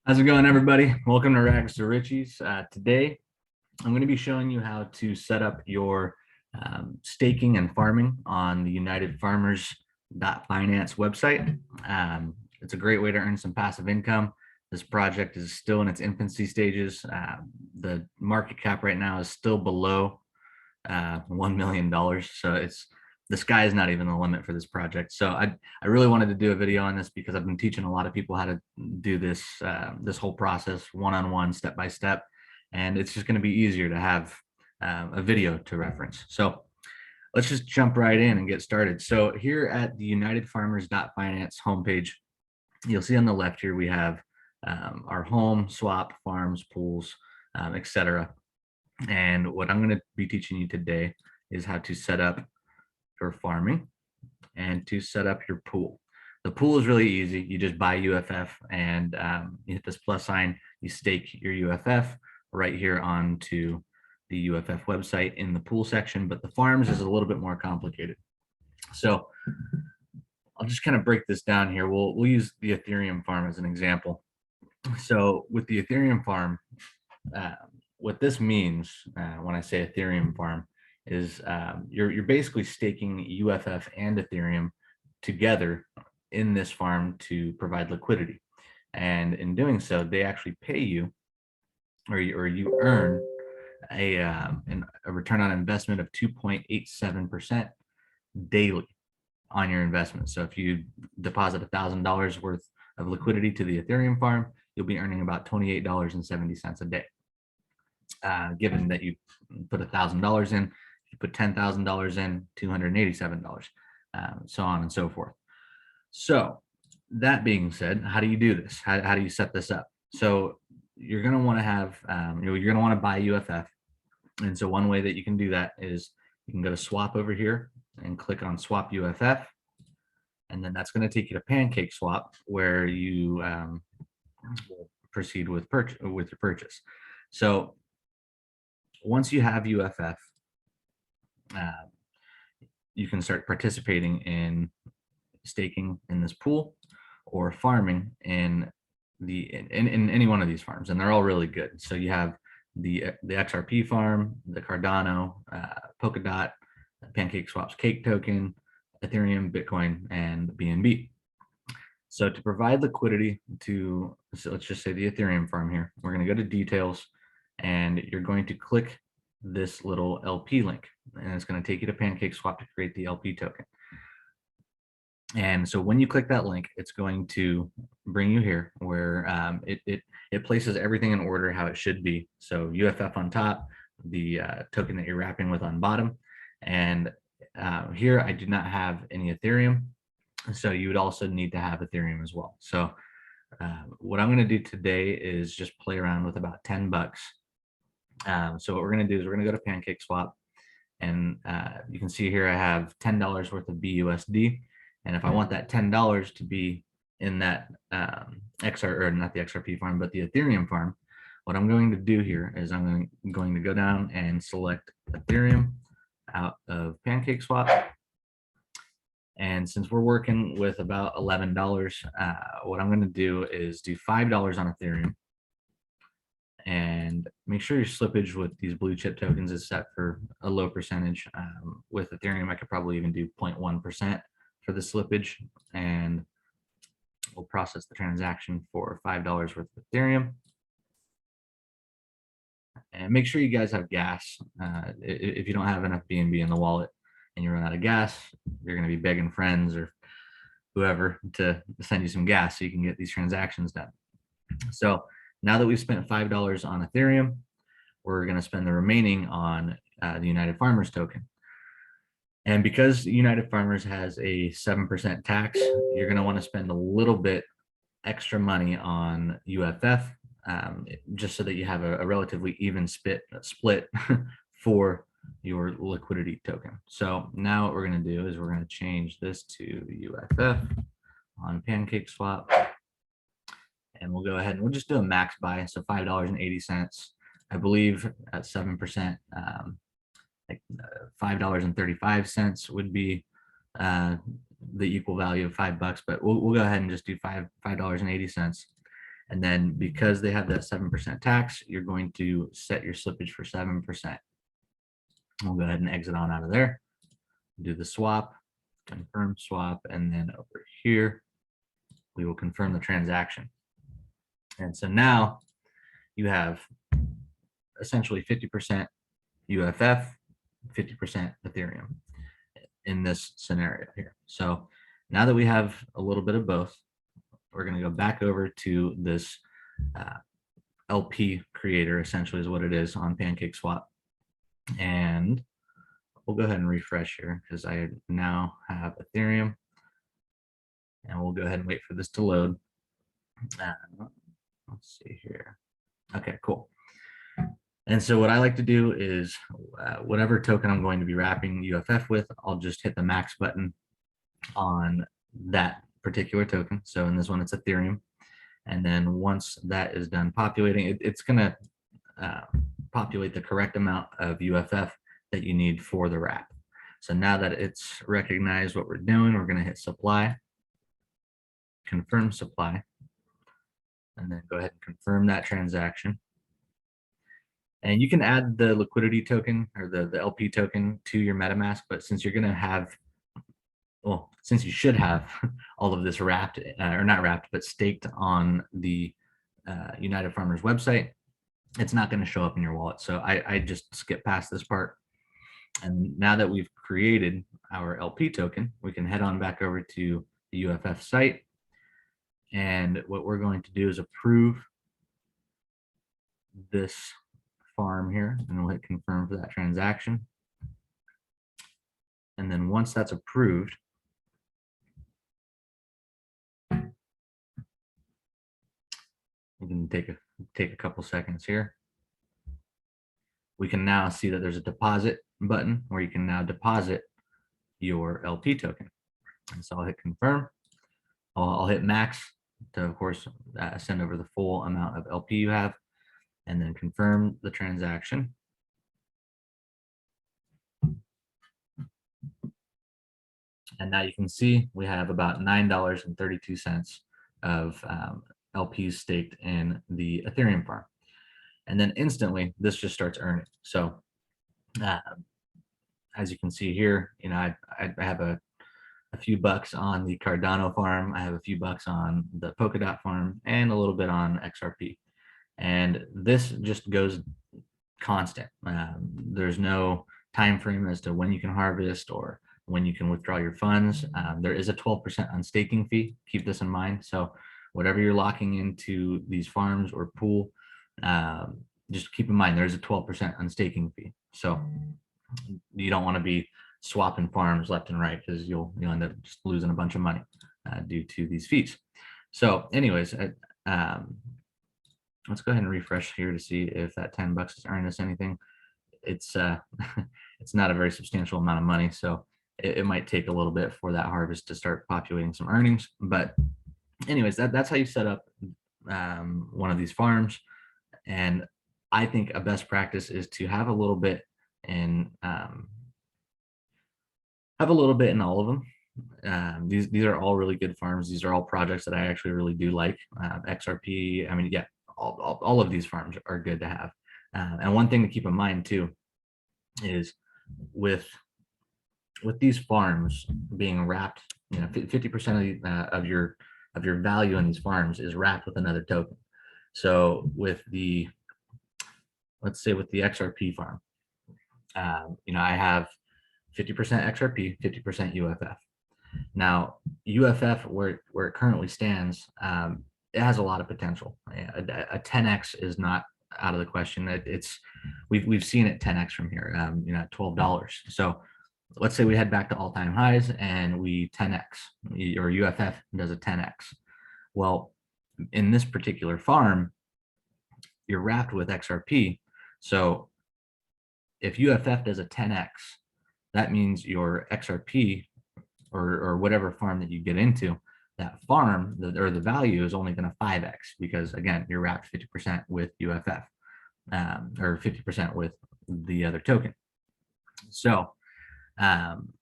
How's it going, everybody? Welcome to Rags to Riches. Today, I'm going to be showing you how to set up your staking and farming on the United Farmers Finance website. It's a great way to earn some passive income. This project is still in its infancy stages. The market cap right now is still below $1 million. So the sky is not even the limit for this project. So I really wanted to do a video on this because I've been teaching a lot of people how to do this this whole process one-on-one, step by step, and it's just going to be easier to have a video to reference. So let's just jump right in and get started. So here at the United Farmers Finance homepage, you'll see on the left here we have our home, swap, farms, pools, etc. And what I'm going to be teaching you today is how to set up your farming and to set up your pool. The pool is really easy. You just buy UFF and you hit this plus sign, you stake your UFF right here onto the UFF website in the pool section, but the farms is a little bit more complicated. So I'll just kind of break this down here. We'll use the Ethereum farm as an example. So with the Ethereum farm, what this means when I say Ethereum farm is you're basically staking UFF and Ethereum together in this farm to provide liquidity. And in doing so, they actually pay you, or you earn a return on investment of 2.87% daily on your investment. So if you deposit $1,000 worth of liquidity to the Ethereum farm, you'll be earning about $28.70 a day. Given that you put $1,000 in, you put $10,000 in, $287, so on and so forth. So that being said, how do you do this? How do you set this up? So you're going to want to have, you're going to want to buy UFF. And so one way that you can do that is you can go to swap over here and click on swap UFF. And then that's going to take you to Pancake Swap, where you will proceed with your purchase. So once you have UFF, you can start participating in staking in this pool or farming in any one of these farms, and they're all really good. So you have the XRP farm, the Cardano, Polkadot, Pancake Swap's Cake token, Ethereum, Bitcoin, and BNB. So to provide liquidity to, so let's just say the Ethereum farm here, we're going to go to details, and you're going to click this little LP link, and it's going to take you to Pancake Swap to create the LP token. And so when you click that link, it's going to bring you here where it places everything in order how it should be. So UFF on top, the token that you're wrapping with on bottom. And here I do not have any Ethereum. So you would also need to have Ethereum as well. So what I'm going to do today is just play around with about 10 bucks. So what we're going to do is we're going to go to Pancake Swap, and you can see here I have $10 worth of BUSD. And if I want that $10 to be in that or not the XRP farm, but the Ethereum farm, what I'm going to do here is I'm going to go down and select Ethereum out of Pancake Swap. And since we're working with about $11, what I'm going to do is do $5 on Ethereum. And make sure your slippage with these blue chip tokens is set for a low percentage. With Ethereum, I could probably even do 0.1% for the slippage, and we'll process the transaction for $5 worth of Ethereum. And make sure you guys have gas. If you don't have enough BNB in the wallet and you run out of gas, you're going to be begging friends or whoever to send you some gas so you can get these transactions done. So now that we've spent $5 on Ethereum, we're going to spend the remaining on the United Farmers token. And because United Farmers has a 7% tax, you're going to want to spend a little bit extra money on UFF, just so that you have a relatively even split for your liquidity token. So now what we're going to do is we're going to change this to UFF on Pancake Swap. And we'll go ahead and we'll just do a max buy. So $5.80. I believe at 7%, like $5.35 would be the equal value of $5, but we'll go ahead and just do $5.80. And then because they have that 7% tax, you're going to set your slippage for 7%. We'll go ahead and exit on out of there, do the swap, confirm swap, and then over here, we will confirm the transaction. And so now you have essentially 50% UFF, 50% Ethereum in this scenario here. So now that we have a little bit of both, we're going to go back over to this LP creator, essentially is what it is on PancakeSwap. And we'll go ahead and refresh here because I now have Ethereum. And we'll go ahead and wait for this to load. Let's see here. Okay, cool. And so what I like to do is whatever token I'm going to be wrapping UFF with, I'll just hit the max button on that particular token. So in this one, it's Ethereum. And then once that is done populating, it's going to populate the correct amount of UFF that you need for the wrap. So now that it's recognized what we're doing, we're going to hit supply, confirm supply, and then go ahead and confirm that transaction. And you can add the liquidity token or the LP token to your MetaMask, but since you're going to have, well, since you should have all of this wrapped, or not wrapped, but staked on the United Farmers website, it's not going to show up in your wallet. So I just skip past this part. And now that we've created our LP token, we can head on back over to the UFF site. And what we're going to do is approve this farm here, and we'll hit confirm for that transaction. And then once that's approved, we can take a couple seconds here. We can now see that there's a deposit button where you can now deposit your LP token. And so I'll hit confirm. I'll hit max to, of course, send over the full amount of LP you have, and then confirm the transaction. And now you can see we have about $9.32 of LPs staked in the Ethereum farm. And then instantly, this just starts earning. So as you can see here, you know, I have a few bucks on the Cardano farm. I have a few bucks on the Polkadot farm and a little bit on XRP. And this just goes constant. There's no time frame as to when you can harvest or when you can withdraw your funds. There is a 12% unstaking fee. Keep this in mind. So whatever you're locking into these farms or pool, just keep in mind there's a 12% unstaking fee. So you don't want to be swapping farms left and right because you'll end up just losing a bunch of money due to these fees. So anyways, let's go ahead and refresh here to see if that 10 bucks is earning us anything. It's it's not a very substantial amount of money, so it might take a little bit for that harvest to start populating some earnings. But anyways, that's how you set up one of these farms. And I think a best practice is to have a little bit in all of them. These are all really good farms. These are all projects that I actually really do like. XRP, I mean, yeah, all of these farms are good to have. And one thing to keep in mind too is with these farms being wrapped, you know, 50% of your value in these farms is wrapped with another token. So with the, let's say with the XRP farm, you know, I have 50% XRP, 50% UFF. Now, UFF, where it currently stands, it has a lot of potential. A 10x is not out of the question. We've seen it 10x from here, you know, at $12. So let's say we head back to all-time highs and we 10x, or UFF does a 10x. Well, in this particular farm, you're wrapped with XRP. So if UFF does a 10x, that means your XRP or whatever farm that you get into, that farm or the value is only going to 5x because, again, you're wrapped 50% with UFF or 50% with the other token. So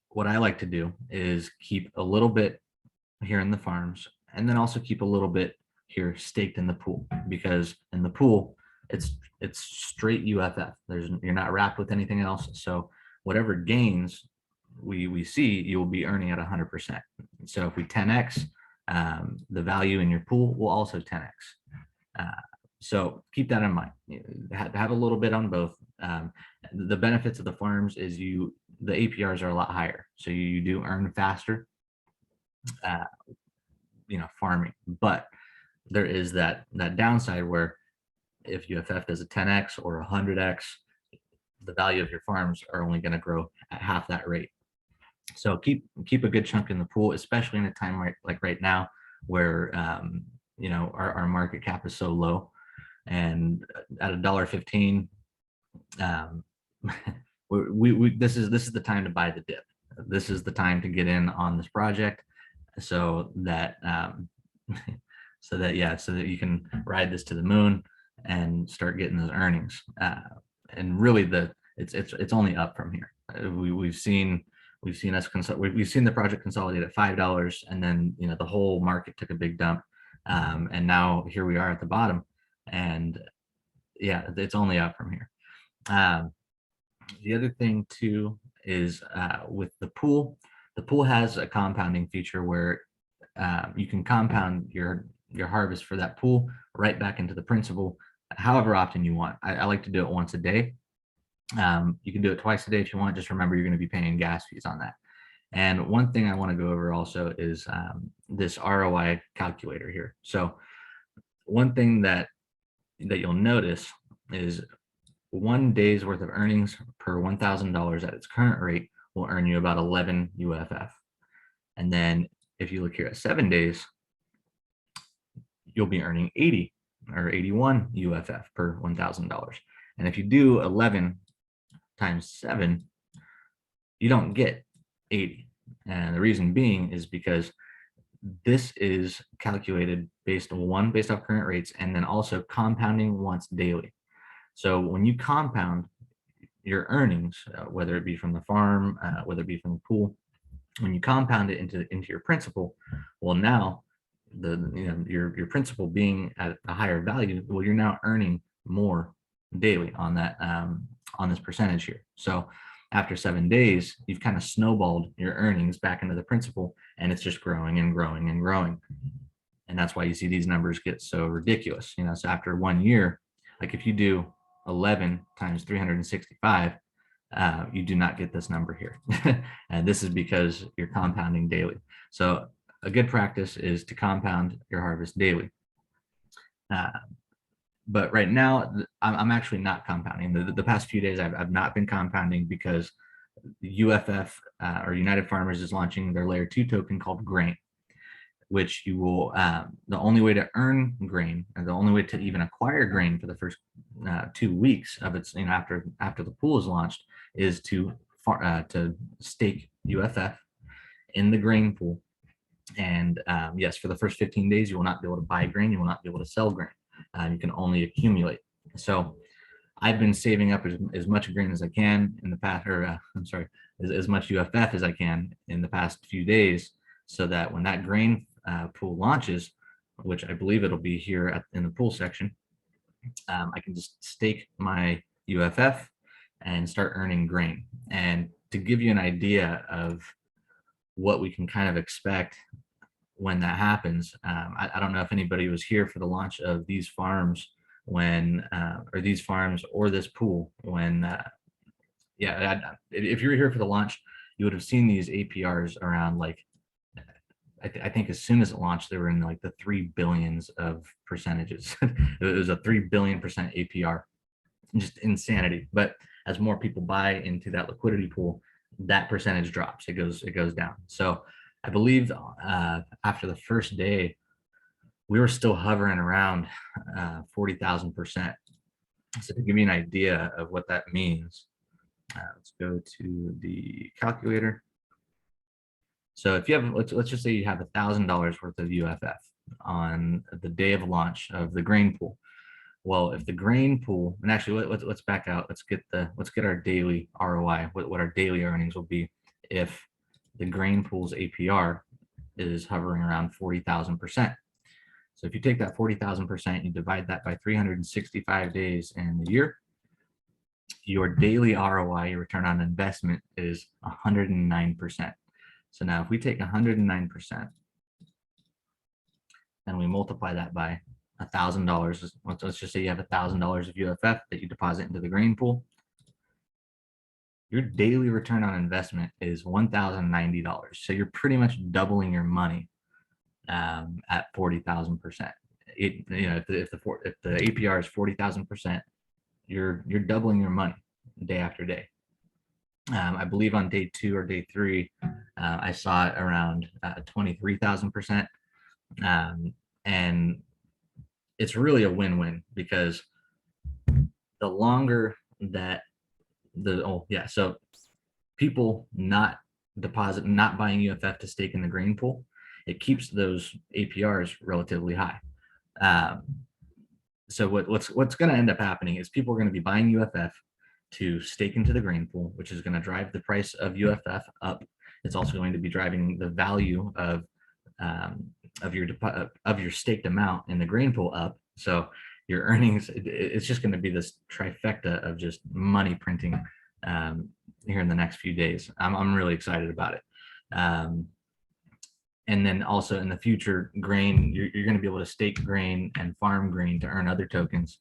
what I like to do is keep a little bit here in the farms and then also keep a little bit here staked in the pool, because in the pool, it's straight UFF. You're not wrapped with anything else. So whatever gains we see, you will be earning at 100%. So if we 10x, the value in your pool will also 10x. So keep that in mind. Have a little bit on both. The benefits of the farms is the APRs are a lot higher, so you do earn faster, farming. But there is that downside where if UFF does a 10x or 100x, the value of your farms are only going to grow at half that rate. So keep a good chunk in the pool, especially in a time like right now where our market cap is so low. And at $1.15, this is the time to buy the dip. This is the time to get in on this project, so that so that you can ride this to the moon and start getting those earnings. And really, it's only up from here. We've seen the project consolidate at $5, and then the whole market took a big dump, and now here we are at the bottom. And it's only up from here. The other thing too is with the pool has a compounding feature where you can compound your harvest for that pool right back into the principal however often you want. I like to do it once a day. You can do it twice a day if you want. Just remember, you're going to be paying gas fees on that. And one thing I want to go over also is this ROI calculator here. So one thing that you'll notice is 1 day's worth of earnings per $1,000 at its current rate will earn you about 11 UFF. And then if you look here at 7 days, you'll be earning 80 or 81 UFF per $1,000. And if you do 11 times 7, you don't get 80. And the reason being is because this is calculated based off current rates, and then also compounding once daily. So when you compound your earnings, whether it be from the farm, whether it be from the pool, when you compound it into your principal, well, now your principal being at a higher value, well, you're now earning more daily on that on this percentage here. So after 7 days, you've kind of snowballed your earnings back into the principal, and it's just growing and growing and growing. And that's why you see these numbers get so ridiculous. So after 1 year, like if you do 11 times 365, you do not get this number here. And this is because you're compounding daily. So a good practice is to compound your harvest daily. But right now, I'm actually not compounding. The past few days, I've not been compounding because UFF or United Farmers is launching their layer 2 token called Grain, which you will, the only way to earn grain, and the only way to even acquire grain for the first 2 weeks of its, after the pool is launched, is to stake UFF in the grain pool. And yes, for the first 15 days, you will not be able to buy grain. You will not be able to sell grain. You can only accumulate. So I've been saving up as much grain as I can in the past, or as much UFF as I can in the past few days, so that when that grain pool launches, which I believe it'll be here in the pool section, I can just stake my UFF and start earning grain. And to give you an idea of what we can kind of expect when that happens, I don't know if anybody was here for the launch of these farms or this pool when, if you were here for the launch, you would have seen these APRs around, like, I think as soon as it launched, they were in like the 3 billions of percentages. It was a 3 billion% APR, just insanity. But as more people buy into that liquidity pool, that percentage drops. It goes down. So I believe after the first day, we were still hovering around 40,000%. So to give you an idea of what that means, let's go to the calculator. So if you have, let's just say you have $1,000 worth of UFF on the day of launch of the grain pool. Well, if the grain pool, and actually let's back out. Let's get our daily ROI, what our daily earnings will be if the grain pool's APR is hovering around 40,000%. So if you take that 40,000%, you divide that by 365 days in the year, your daily ROI, your return on investment, is 109%. So now if we take 109% and we multiply that by $1,000, let's just say you have $1,000 of UFF that you deposit into the grain pool, your daily return on investment is $1,090. So you're pretty much doubling your money at 40,000%. If the APR is 40,000%, you're doubling your money day after day. I believe on day 2 or day 3, I saw it around 23,000%, and it's really a win-win, because the longer that so people not buying UFF to stake in the grain pool, it keeps those APRs relatively high. So what's going to end up happening is people are going to be buying UFF to stake into the grain pool, which is going to drive the price of UFF up. It's also going to be driving the value of your staked amount in the grain pool up. So your earnings, it's just going to be this trifecta of just money printing here in the next few days. I'm really excited about it. And then also in the future, grain, you're going to be able to stake grain and farm grain to earn other tokens.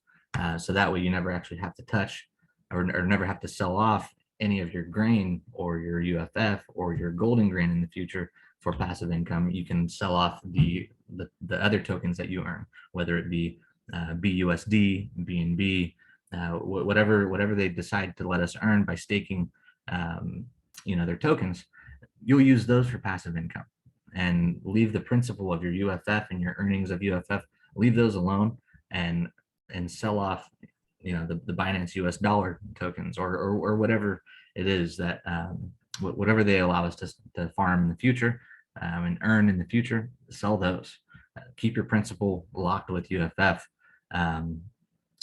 So that way you never actually have to touch or never have to sell off any of your grain or your UFF or your golden grain in the future for passive income. You can sell off the other tokens that you earn, whether it be BUSD, BNB, whatever they decide to let us earn by staking, their tokens. You'll use those for passive income, and leave the principal of your UFF and your earnings of UFF, leave those alone, and sell off, the Binance US dollar tokens or whatever it is that whatever they allow us to farm in the future and earn in the future. Sell those. Keep your principal locked with UFF,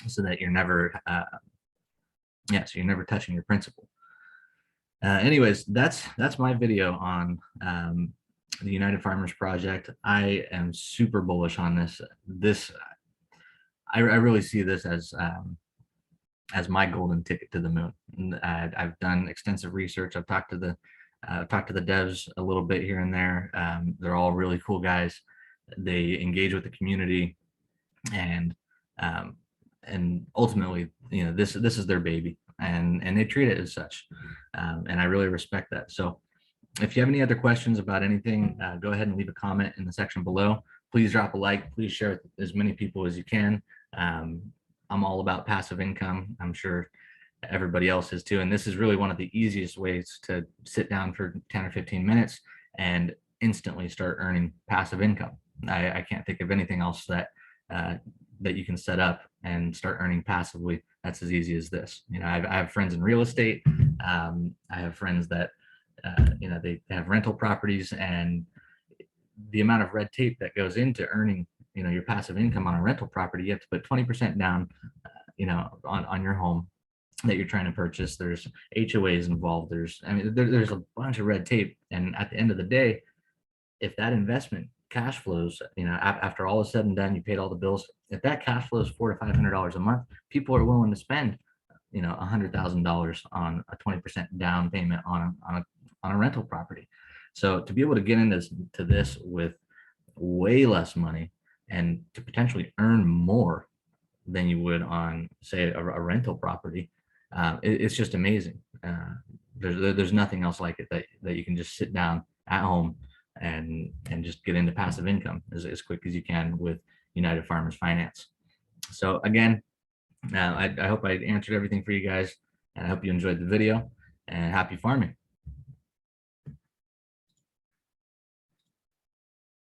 so that you're never you're never touching your principal. Anyways, that's my video on the United Farmers Project. I am super bullish on this. I really see this as my golden ticket to the moon. I've done extensive research. I've talked to the devs a little bit here and there. They're all really cool guys. They engage with the community, and ultimately, this is their baby, and they treat it as such. And I really respect that. So if you have any other questions about anything, go ahead and leave a comment in the section below. Please drop a like. Please share with as many people as you can. I'm all about passive income. I'm sure everybody else is too. And this is really one of the easiest ways to sit down for 10 or 15 minutes and instantly start earning passive income. I can't think of anything else that you can set up and start earning passively that's as easy as this. I have friends in real estate. I have friends that they have rental properties, and the amount of red tape that goes into earning your passive income on a rental property. You have to put 20% down on your home that you're trying to purchase. There's HOAs involved. There's a bunch of red tape, and at the end of the day, if that investment cash flows, after all is said and done, you paid all the bills, if that cash flows $400 to $500 a month, people are willing to spend $100,000 on a 20% down payment on a rental property. So to be able to get into this with way less money and to potentially earn more than you would on, say, a rental property, it's just amazing. There's nothing else like it that you can just sit down at home and just get into passive income as quick as you can with United Farmers Finance. So again, I hope I answered everything for you guys, and I hope you enjoyed the video, and happy farming.